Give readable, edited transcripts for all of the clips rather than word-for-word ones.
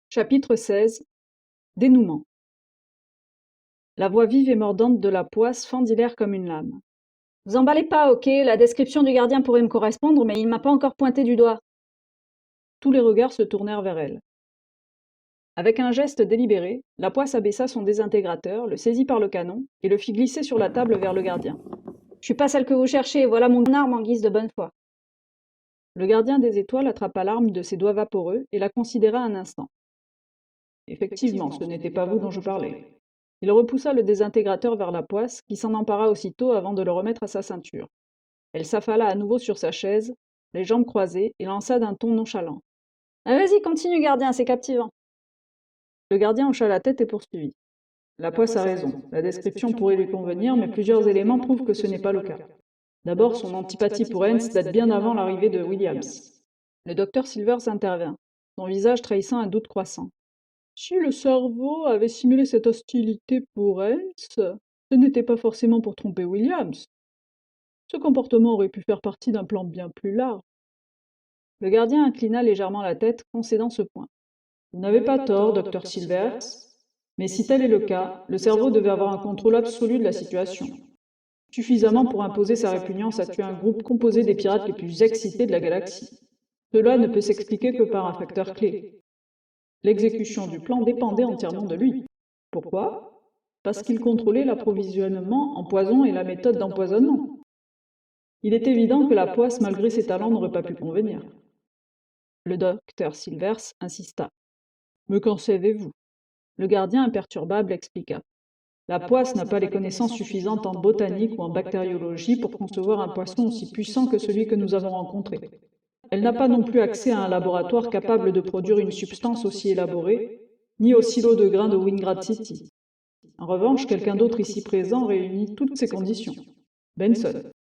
Chapitre 16. Dénouement. La voix vive et mordante de la poisse fendit l'air comme une lame. Vous emballez pas, ok, la description du gardien pourrait me correspondre, mais il m'a pas encore pointé du doigt. Tous les regards se tournèrent vers elle. Avec un geste délibéré, la poisse abaissa son désintégrateur, le saisit par le canon et le fit glisser sur la table vers le gardien. Je suis pas celle que vous cherchez, voilà mon arme en guise de bonne foi. Le gardien des étoiles attrapa l'arme de ses doigts vaporeux et la considéra un instant. Effectivement, ce n'était pas vous dont je parlais. Il repoussa le désintégrateur vers la poisse, qui s'en empara aussitôt avant de le remettre à sa ceinture. Elle s'affala à nouveau sur sa chaise, les jambes croisées, et lança d'un ton nonchalant. Ah, vas-y, continue, gardien, c'est captivant. Le gardien hocha la tête et poursuivit. La poisse a raison. La description pourrait lui convenir, mais plusieurs éléments prouvent que ce n'est pas le cas. D'abord, son antipathie pour Hens date bien avant l'arrivée de Williams. Le docteur Silvers intervint, son visage trahissant un doute croissant. Si le cerveau avait simulé cette hostilité pour Hens, ce n'était pas forcément pour tromper Williams. Ce comportement aurait pu faire partie d'un plan bien plus large. Le gardien inclina légèrement la tête, concédant ce point. Vous n'avez pas tort, docteur Silvers, mais si tel est le cas, le cerveau devait avoir un contrôle absolu de la situation. Suffisamment pour imposer sa répugnance à tuer un groupe composé des pirates les plus excités de la galaxie. Cela ne peut s'expliquer que par un facteur clé. L'exécution du plan dépendait entièrement de lui. Pourquoi? Parce qu'il contrôlait l'approvisionnement en poison et la méthode d'empoisonnement. Il est évident que la poisse, malgré ses talents, n'aurait pas pu convenir. Le docteur Silvers insista. Mais qu'en savez-vous? Le gardien imperturbable expliqua. La poisse n'a pas les connaissances suffisantes en botanique ou en bactériologie pour concevoir un poisson aussi puissant que celui que nous avons rencontré. Elle n'a pas non plus accès à un laboratoire capable de produire une substance aussi élaborée, ni au silo de grains de Wingrad City. En revanche, quelqu'un d'autre ici présent réunit toutes ces conditions. Benson.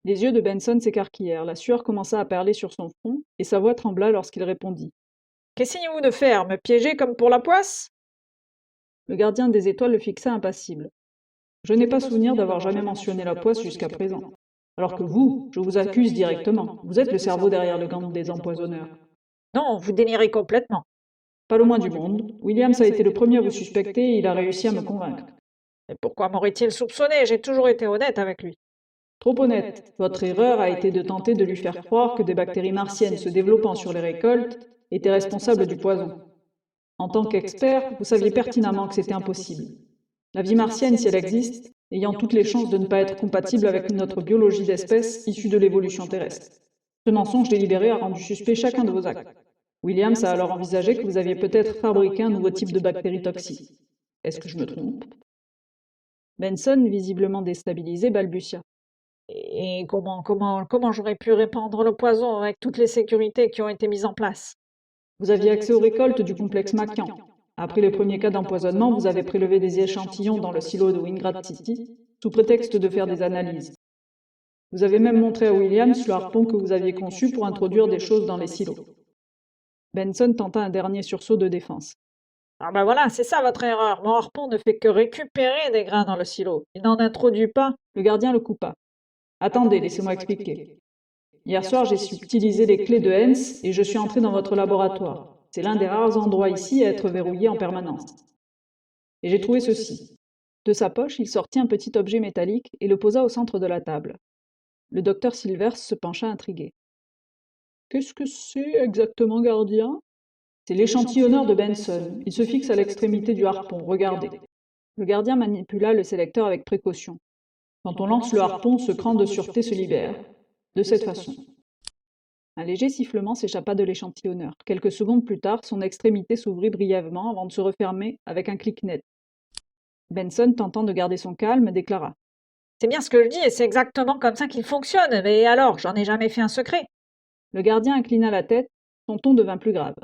Les yeux de Benson s'écarquillèrent, la sueur commença à perler sur son front, et sa voix trembla lorsqu'il répondit. Qu'essayez-vous de faire, me piéger comme pour la poisse? Le gardien des étoiles le fixa impassible. Je n'ai pas souvenir d'avoir jamais mentionné la poisse jusqu'à présent. Alors que vous, je vous accuse directement. Vous êtes le cerveau derrière le gang des empoisonneurs. Non, vous délirez complètement. Pas le moins du monde. Williams a été le premier à vous suspecter et il a réussi à me convaincre. Et pourquoi m'aurait-il soupçonné? J'ai toujours été honnête avec lui. Trop honnête. Votre erreur a été de tenter de lui faire croire que des bactéries martiennes se développant sur les récoltes étaient responsables du poison. En tant qu'expert, vous saviez pertinemment que c'était impossible. La vie martienne, si elle existe, ayant toutes les chances de ne pas être compatible avec notre biologie d'espèce issue de l'évolution terrestre. Ce mensonge délibéré a rendu suspect chacun de vos actes. Williams a alors envisagé que vous aviez peut-être fabriqué un nouveau type de bactéries toxiques. Est-ce que je me trompe? Benson, visiblement déstabilisé, balbutia. Et comment j'aurais pu répandre le poison avec toutes les sécurités qui ont été mises en place? Vous aviez accès aux récoltes du complexe Makian. Après les premiers cas d'empoisonnement, vous avez prélevé des échantillons dans le silo de Wingrad City, sous prétexte de faire des analyses. Vous avez même montré à Williams le harpon que vous aviez conçu pour introduire des choses dans les silos. Benson tenta un dernier sursaut de défense. Ah ben voilà, c'est ça votre erreur. Mon harpon ne fait que récupérer des grains dans le silo. Il n'en introduit pas. Le gardien le coupa. Attendez, laissez-moi expliquer. Hier soir, j'ai subtilisé les clés de Hens et je suis entré dans votre laboratoire. C'est l'un des rares endroits ici à être verrouillé en permanence. Et j'ai trouvé ceci. De sa poche, il sortit un petit objet métallique et le posa au centre de la table. Le docteur Silvers se pencha intrigué. Qu'est-ce que c'est exactement, gardien? C'est l'échantillonneur de Benson. Il se fixe à l'extrémité du harpon. Regardez. Le gardien manipula le sélecteur avec précaution. Quand on lance le harpon, ce cran de sûreté se libère. De cette façon. Un léger sifflement s'échappa de l'échantillonneur. Quelques secondes plus tard, son extrémité s'ouvrit brièvement avant de se refermer avec un clic net. Benson, tentant de garder son calme, déclara. C'est bien ce que je dis et c'est exactement comme ça qu'il fonctionne. Mais alors, j'en ai jamais fait un secret. Le gardien inclina la tête, son ton devint plus grave.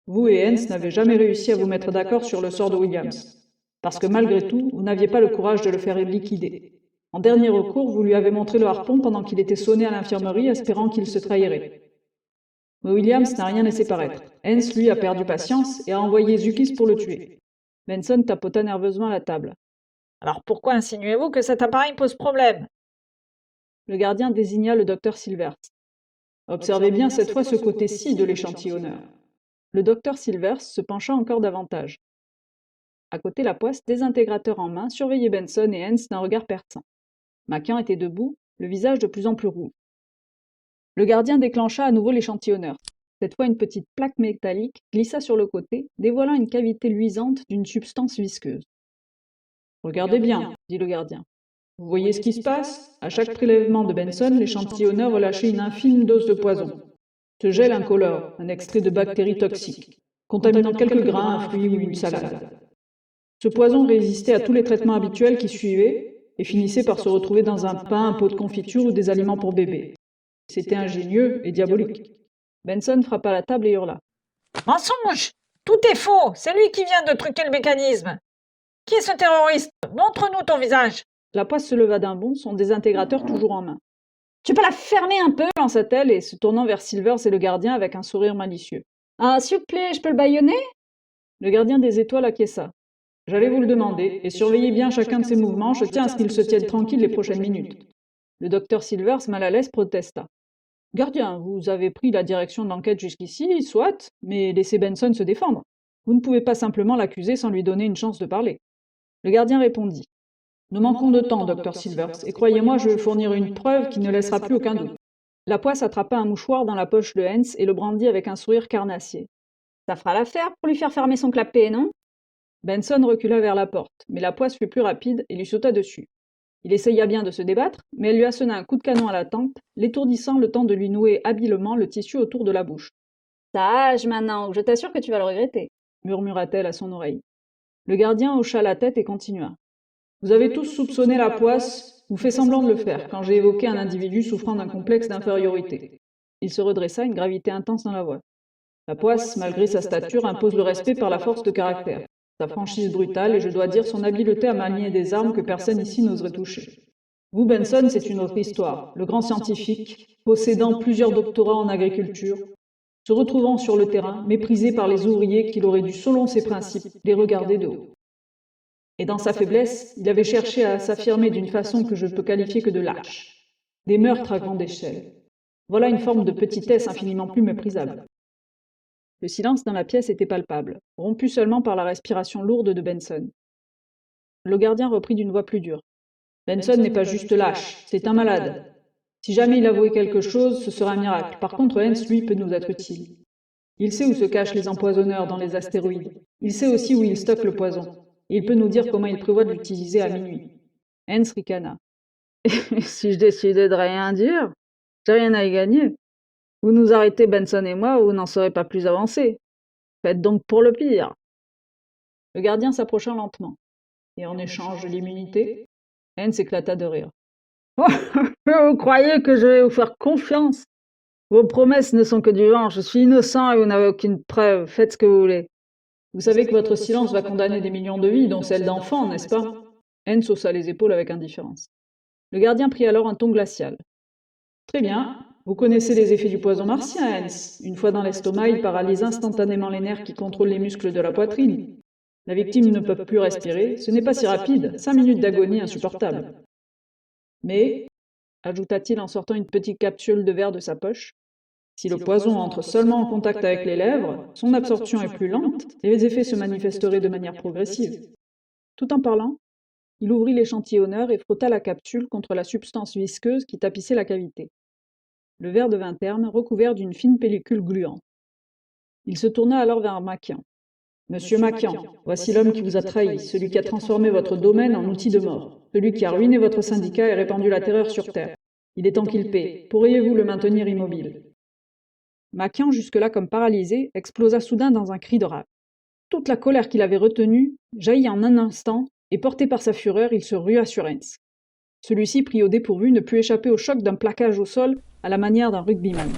Vous et Hens n'avez jamais réussi à vous mettre d'accord sur le sort de Williams. Parce que malgré tout, vous n'aviez pas le courage de le faire liquider. En dernier recours, vous lui avez montré le harpon pendant qu'il était sonné à l'infirmerie, espérant qu'il se trahirait. Mais Williams n'a rien laissé paraître. Hens, lui, a perdu patience et a envoyé Zukis pour le tuer. Benson tapota nerveusement la table. Alors pourquoi insinuez-vous que cet appareil pose problème? Le gardien désigna le docteur Silvers. Observez bien cette fois ce côté-ci de l'échantillonneur. Le docteur Silvers se pencha encore davantage. À côté, la poisse, désintégrateur en main, surveillait Benson et Hens d'un regard perçant. Maquian était debout, le visage de plus en plus rouge. Le gardien déclencha à nouveau l'échantillonneur. Cette fois, une petite plaque métallique glissa sur le côté, dévoilant une cavité luisante d'une substance visqueuse. « Regardez bien, dit le gardien. Vous voyez ce qui se passe? À chaque prélèvement de Benson, l'échantillonneur relâchait une infime dose de poison. Ce gel incolore, un extrait de bactéries toxiques, contaminant quelques grains, un fruit ou une salade. Ce poison résistait à tous les traitements habituels qui suivaient et finissait par se retrouver dans un pain, un pot de confiture ou des aliments pour bébé. C'était ingénieux et diabolique. » Benson frappa la table et hurla. « Mensonge! Tout est faux! C'est lui qui vient de truquer le mécanisme! Qui est ce terroriste? Montre-nous ton visage! » La poisse se leva d'un bond, son désintégrateur toujours en main. « Tu peux la fermer un peu ?» lança-t-elle, et se tournant vers Silvers et le gardien avec un sourire malicieux. « Ah, s'il vous plaît, je peux le bâillonner ?» Le gardien des étoiles acquiesça. « J'allais vous le demander, et surveillez bien chacun de ses mouvements, je tiens à ce qu'il se tienne tranquille les prochaines minutes. » Le docteur Silvers, mal à l'aise, protesta. « Gardien, vous avez pris la direction de l'enquête jusqu'ici, soit, mais laissez Benson se défendre. Vous ne pouvez pas simplement l'accuser sans lui donner une chance de parler. » Le gardien répondit. « Nous manquons de temps, docteur Silvers, et croyez-moi, je vais fournir une preuve qui ne laissera plus aucun doute. » La poisse attrapa un mouchoir dans la poche de Hens et le brandit avec un sourire carnassier. « Ça fera l'affaire pour lui faire fermer son clapet, non ?» Benson recula vers la porte, mais la poisse fut plus rapide et lui sauta dessus. Il essaya bien de se débattre, mais elle lui assena un coup de canon à la tempe, l'étourdissant le temps de lui nouer habilement le tissu autour de la bouche. « Sage, maintenant, je t'assure que tu vas le regretter, » murmura-t-elle à son oreille. Le gardien hocha la tête et continua. « Vous avez tous soupçonné la poisse, ou fait semblant de le faire, quand j'ai évoqué un individu souffrant d'un complexe d'infériorité. » Il se redressa, une gravité intense dans la voix. « La poisse, malgré sa stature, impose le respect par la force de caractère. Sa franchise brutale et, je dois dire, son habileté à manier des armes que personne ici n'oserait toucher. Vous, Benson, c'est une autre histoire. Le grand scientifique, possédant plusieurs doctorats en agriculture, se retrouvant sur le terrain, méprisé par les ouvriers qu'il aurait dû, selon ses principes, les regarder de haut. Et dans sa faiblesse, il avait cherché à s'affirmer d'une façon que je ne peux qualifier que de lâche. Des meurtres à grande échelle. Voilà une forme de petitesse infiniment plus méprisable. » Le silence dans la pièce était palpable, rompu seulement par la respiration lourde de Benson. Le gardien reprit d'une voix plus dure. « Benson n'est pas juste lâche, c'est un malade. Si jamais il avouait quelque chose, ce serait un miracle. Par contre, Hens, lui, peut nous être utile. Il sait où se cachent les empoisonneurs dans les astéroïdes. Il sait aussi où il stocke le poison. Et il peut nous dire comment il prévoit de l'utiliser à minuit. » Hens ricana. « Si je décidais de rien dire, j'ai rien à y gagner. Vous nous arrêtez, Benson et moi, ou vous n'en serez pas plus avancés. Faites donc pour le pire. » Le gardien s'approcha lentement. « Et en échange de l'immunité ?» Hens éclata de rire. « Oh, vous croyez que je vais vous faire confiance? Vos promesses ne sont que du vent. Je suis innocent et vous n'avez aucune preuve. Faites ce que vous voulez. Vous savez que votre silence va condamner des millions de vies, dont celles d'enfants, n'est-ce pas ?» Hens haussa les épaules avec indifférence. Le gardien prit alors un ton glacial. « Très bien. Vous connaissez les effets du poison martien, Hens. Une fois dans l'estomac, il paralyse instantanément les nerfs qui contrôlent les muscles de la poitrine. La victime ne peut plus respirer. Ce n'est pas si rapide. 5 minutes d'agonie insupportable. Mais, ajouta-t-il en sortant une petite capsule de verre de sa poche, si le poison entre seulement en contact avec les lèvres, son absorption est plus lente et les effets se manifesteraient de manière progressive. » Tout en parlant, il ouvrit l'échantillonneur et frotta la capsule contre la substance visqueuse qui tapissait la cavité. Le verre devint terne, recouvert d'une fine pellicule gluante. Il se tourna alors vers Maquian. « Monsieur Maquian, voici l'homme qui vous a trahi, celui qui a transformé votre domaine en outil de mort, celui qui a ruiné votre syndicat et répandu la terreur sur Terre. Il est temps qu'il paie. Pourriez-vous le maintenir immobile ?» Maquian, jusque-là comme paralysé, explosa soudain dans un cri de rage. Toute la colère qu'il avait retenue jaillit en un instant, et porté par sa fureur, il se rua sur Hens. Celui-ci, pris au dépourvu, ne put échapper au choc d'un plaquage au sol à la manière d'un rugbyman.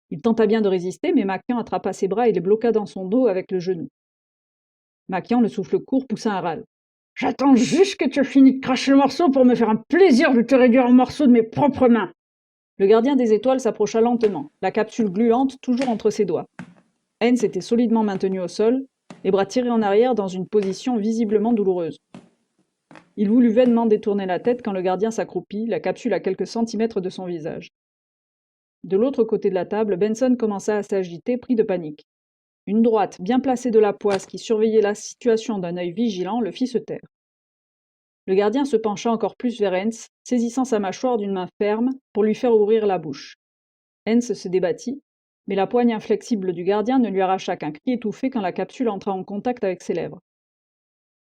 Il tenta bien de résister, mais Maquian attrapa ses bras et les bloqua dans son dos avec le genou. Maquian, le souffle court, poussa un râle. « J'attends juste que tu aies fini de cracher le morceau pour me faire un plaisir de te réduire en morceaux de mes propres mains. » Le gardien des étoiles s'approcha lentement, la capsule gluante toujours entre ses doigts. Hens était solidement maintenu au sol, les bras tirés en arrière dans une position visiblement douloureuse. Il voulut vainement détourner la tête quand le gardien s'accroupit, la capsule à quelques centimètres de son visage. De l'autre côté de la table, Benson commença à s'agiter, pris de panique. Une droite bien placée de la poisse qui surveillait la situation d'un œil vigilant le fit se taire. Le gardien se pencha encore plus vers Hens, saisissant sa mâchoire d'une main ferme pour lui faire ouvrir la bouche. Hens se débattit, mais la poigne inflexible du gardien ne lui arracha qu'un cri étouffé quand la capsule entra en contact avec ses lèvres.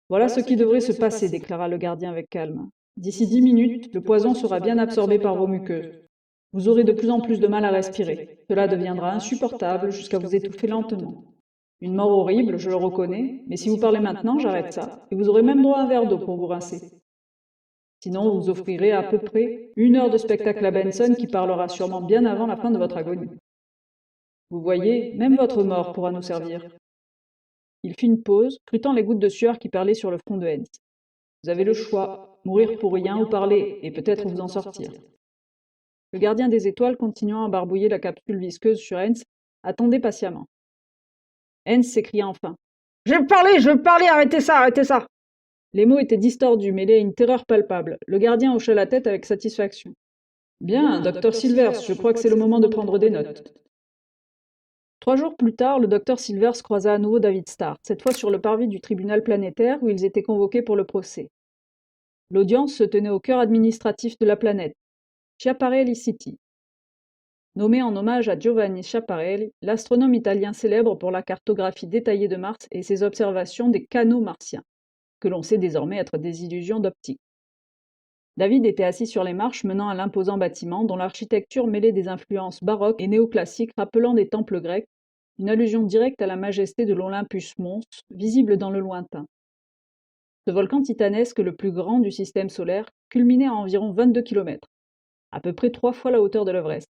Voilà ce qui devrait se passer, déclara le gardien avec calme. D'ici 10 minutes, le poison sera bien absorbé par vos muqueuses. Vous aurez de plus en plus de mal à respirer. Cela deviendra insupportable jusqu'à vous étouffer lentement. Une mort horrible, je le reconnais, mais si vous parlez maintenant, j'arrête ça, et vous aurez même droit à un verre d'eau pour vous rincer. Sinon, vous offrirez à peu près 1 heure de spectacle à Benson qui parlera sûrement bien avant la fin de votre agonie. Vous voyez, même votre mort pourra nous servir. Il fit une pause, scrutant les gouttes de sueur qui perlaient sur le front de Hens. Vous avez le choix, mourir pour rien ou parler, et peut-être vous en sortir. Le gardien des étoiles, continuant à barbouiller la capsule visqueuse sur Hens, attendait patiemment. Hens s'écria enfin. Je veux parler, arrêtez ça, arrêtez ça. Les mots étaient distordus, mêlés à une terreur palpable. Le gardien hocha la tête avec satisfaction. Bien, docteur Silvers, je crois que c'est le moment de prendre des notes. 3 jours plus tard, le docteur Silvers croisa à nouveau David Starr, cette fois sur le parvis du tribunal planétaire où ils étaient convoqués pour le procès. L'audience se tenait au cœur administratif de la planète, Schiaparelli City. Nommé en hommage à Giovanni Schiaparelli, l'astronome italien célèbre pour la cartographie détaillée de Mars et ses observations des canaux martiens, que l'on sait désormais être des illusions d'optique. David était assis sur les marches menant à l'imposant bâtiment dont l'architecture mêlait des influences baroques et néoclassiques rappelant des temples grecs, une allusion directe à la majesté de l'Olympus Mons, visible dans le lointain. Ce volcan titanesque, le plus grand du système solaire, culminait à environ 22 km, à peu près 3 fois la hauteur de l'Everest,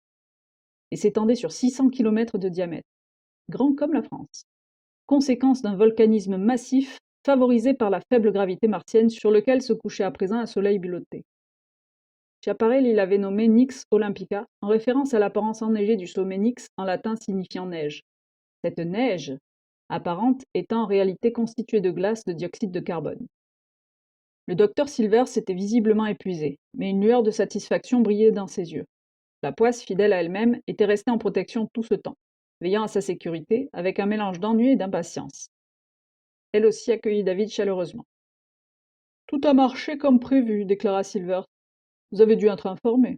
et s'étendait sur 600 km de diamètre, grand comme la France. Conséquence d'un volcanisme massif favorisé par la faible gravité martienne sur lequel se couchait à présent un soleil bleuté. Schiaparelli l'avait nommé Nix Olympica, en référence à l'apparence enneigée du sommet Nix, en latin signifiant neige. Cette neige, apparente, étant en réalité constituée de glace de dioxyde de carbone. Le docteur Silvers s'était visiblement épuisé, mais une lueur de satisfaction brillait dans ses yeux. La poisse, fidèle à elle-même, était restée en protection tout ce temps, veillant à sa sécurité, avec un mélange d'ennui et d'impatience. Elle aussi accueillit David chaleureusement. « Tout a marché comme prévu, déclara Silvers. Vous avez dû être informé. »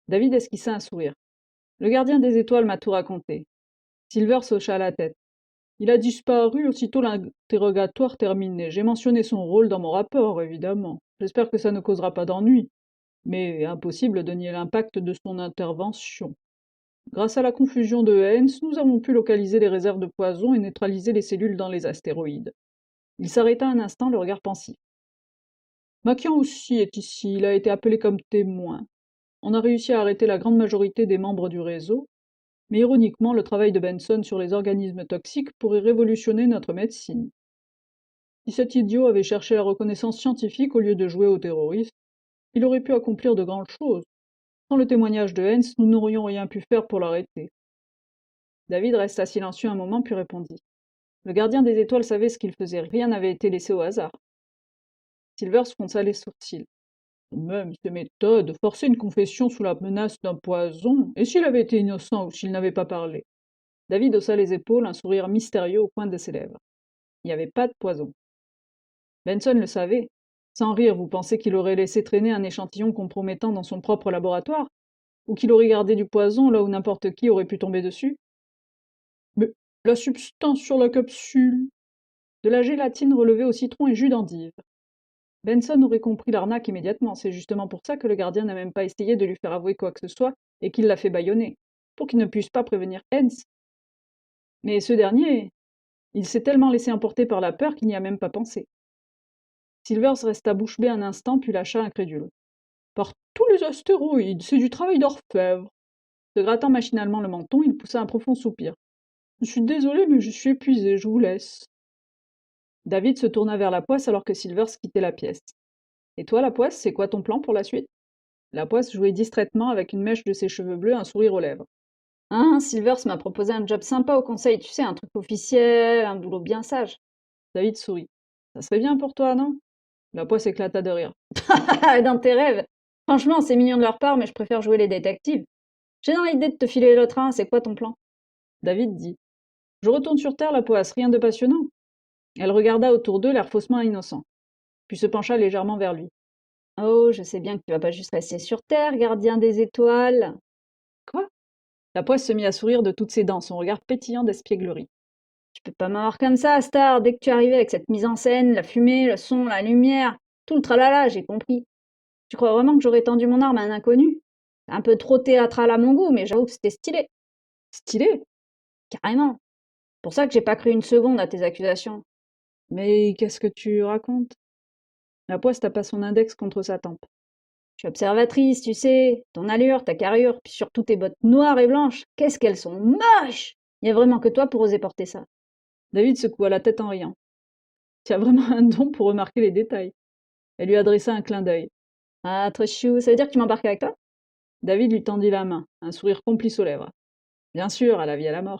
David esquissa un sourire. « Le gardien des étoiles m'a tout raconté. » Silvers hocha la tête. « Il a disparu aussitôt l'interrogatoire terminé. J'ai mentionné son rôle dans mon rapport, évidemment. J'espère que ça ne causera pas d'ennui. Mais impossible de nier l'impact de son intervention. Grâce à la confusion de Hens, nous avons pu localiser les réserves de poison et neutraliser les cellules dans les astéroïdes. » Il s'arrêta un instant, le regard pensif. « Makian aussi est ici, il a été appelé comme témoin. On a réussi à arrêter la grande majorité des membres du réseau, mais ironiquement, le travail de Benson sur les organismes toxiques pourrait révolutionner notre médecine. Si cet idiot avait cherché la reconnaissance scientifique au lieu de jouer aux terroristes, il aurait pu accomplir de grandes choses. Sans le témoignage de Hens, nous n'aurions rien pu faire pour l'arrêter. » David resta silencieux un moment puis répondit. Le gardien des étoiles savait ce qu'il faisait, rien n'avait été laissé au hasard. Silvers fronça les sourcils. Même ces méthodes, forcer une confession sous la menace d'un poison, et s'il avait été innocent ou s'il n'avait pas parlé? David haussa les épaules, un sourire mystérieux au coin de ses lèvres. Il n'y avait pas de poison. Benson le savait. Sans rire, vous pensez qu'il aurait laissé traîner un échantillon compromettant dans son propre laboratoire? Ou qu'il aurait gardé du poison là où n'importe qui aurait pu tomber dessus? Mais la substance sur la capsule? De la gélatine relevée au citron et jus d'endive. Benson aurait compris l'arnaque immédiatement, c'est justement pour ça que le gardien n'a même pas essayé de lui faire avouer quoi que ce soit et qu'il l'a fait bâillonner, pour qu'il ne puisse pas prévenir Hens. Mais ce dernier, il s'est tellement laissé emporter par la peur qu'il n'y a même pas pensé. Silvers resta bouche bée un instant puis lâcha incrédule. Par tous les astéroïdes, c'est du travail d'orfèvre. Se grattant machinalement le menton, il poussa un profond soupir. Je suis désolé, mais je suis épuisé, je vous laisse. David se tourna vers la poisse alors que Silvers quittait la pièce. Et toi, la poisse, c'est quoi ton plan pour la suite? La poisse jouait distraitement avec une mèche de ses cheveux bleus, un sourire aux lèvres. Hein, Silvers m'a proposé un job sympa au conseil, tu sais, un truc officiel, un boulot bien sage. David sourit. Ça serait bien pour toi, non? La poisse éclata de rire. Dans tes rêves. Franchement, c'est mignon de leur part, mais je préfère jouer les détectives. J'ai dans l'idée de te filer le train, c'est quoi ton plan? David dit. Je retourne sur Terre, la poisse, rien de passionnant. Elle regarda autour d'eux, l'air faussement innocent, puis se pencha légèrement vers lui. Oh, je sais bien que tu vas pas juste rester sur Terre, gardien des étoiles. Quoi? La poisse se mit à sourire de toutes ses dents, son regard pétillant d'espièglerie. Tu peux pas m'avoir comme ça, Star, dès que tu es arrivé avec cette mise en scène, la fumée, le son, la lumière, tout le tralala, j'ai compris. Tu crois vraiment que j'aurais tendu mon arme à un inconnu? C'est un peu trop théâtral à mon goût, mais j'avoue que c'était stylé. Stylé? Carrément. Pour ça que j'ai pas cru une seconde à tes accusations. Mais qu'est-ce que tu racontes? La poisse tapa son index contre sa tempe. Je suis observatrice, tu sais. Ton allure, ta carrure, puis surtout tes bottes noires et blanches. Qu'est-ce qu'elles sont moches! Y a vraiment que toi pour oser porter ça. David secoua la tête en riant. Tu as vraiment un don pour remarquer les détails. Elle lui adressa un clin d'œil. Ah, très chou, ça veut dire que tu m'embarques avec toi? David lui tendit la main, un sourire complice aux lèvres. Bien sûr, à la vie à la mort.